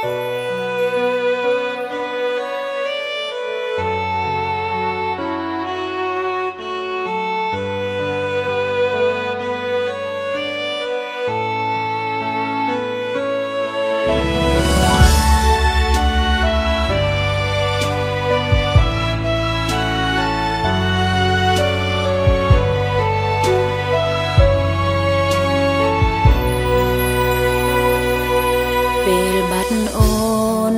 ពេលបាត់អូន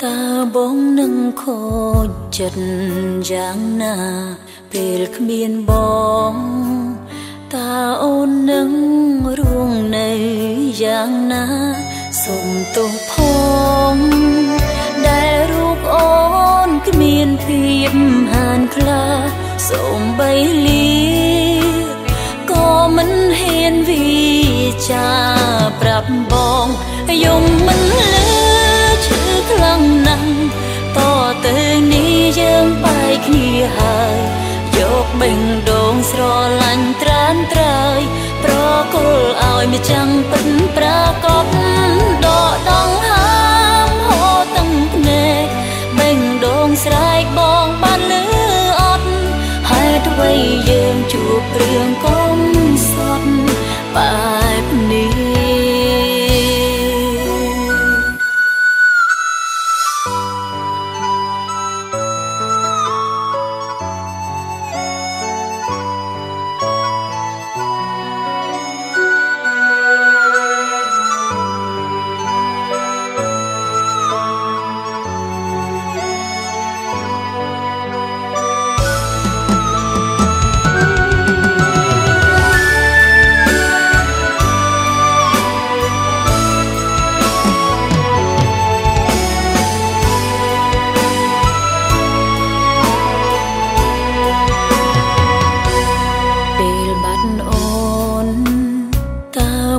តើបងនឹងខូចចិត្តយ៉ាងណាពេលគ្មានបងតើអូននឹងរួងនៅយ៉ាងណាសូមទោសផងដែលរូបអូនគ្មានភាពហានខ្លាសូមបីលាក៏មិនហ៊ានវិចាប្រាប់បងយំមិនលើឈឺខ្លាំងណាស់តទៅនេះយើងបែកគ្នាហើយយកបេះដូងស្រឡាញ់ត្រានត្រើយប្រគល់ឲ្យម្ចាំងពិតប្រាកដដកដង្ហើមហូរទាំងភ្នែកបេះដូងស្រែកបងបានលឺអត់ហេតុអ្វីយើងជួបរឿងកុំសត់បែបនេះ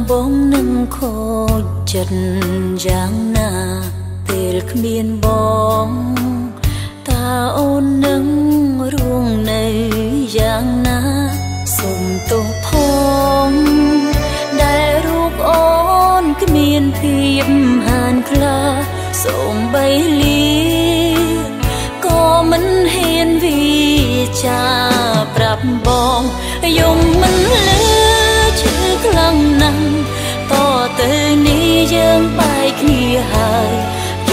បងនឹងខូចចិត្តយ៉ាងណាពេលគ្មានបងតើអូននឹងរួងនៅយ៉ាងណាសូមទោសផងដែលរូបអូនគ្មានភាពហានខ្លាសូមបីលាក៏មិនហ៊ានវិចាប្រាប់បងយំមិនលើឈឺខ្លាំងណាស់តទៅនេះយើងបែកគ្នាហើយ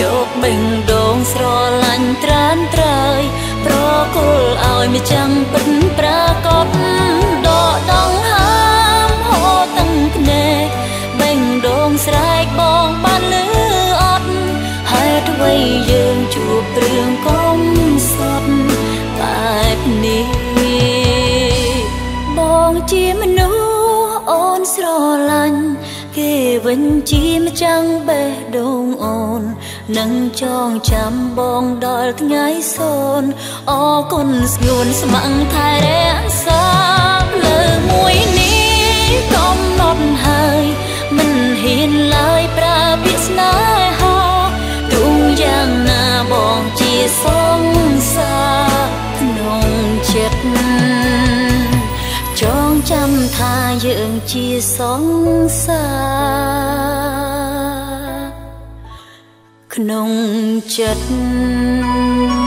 យកបេះដូងស្រឡាញ់ត្រានត្រើយប្រគល់ឲ្យម្ចាំងពិតប្រាកដដកដង្ហើមហូរទាំងភ្នែកបេះដូងស្រែកបងបានលឺអត់ហេតុអ្វីយើងជួបរឿងកុំសត់បែបនេះបងជាមនុស្សអូនស្រឡាញ់គេវិញជាម្ចាំងបេះដូងអូននឹងចងចាំបងដល់ថ្ងៃសូន្យអរគុណស្ងួនស្ម័គ្រថែរក្សាលើមួយនេះកំណត់ហើយមិនហ៊ានឡើយប្រើពាក្យស្នេហាទូយ៉ាងណាបងជាសង្សារក្នុងចិត្តចងចាំថាយើងជាសង្សារក្នុងចិត្ត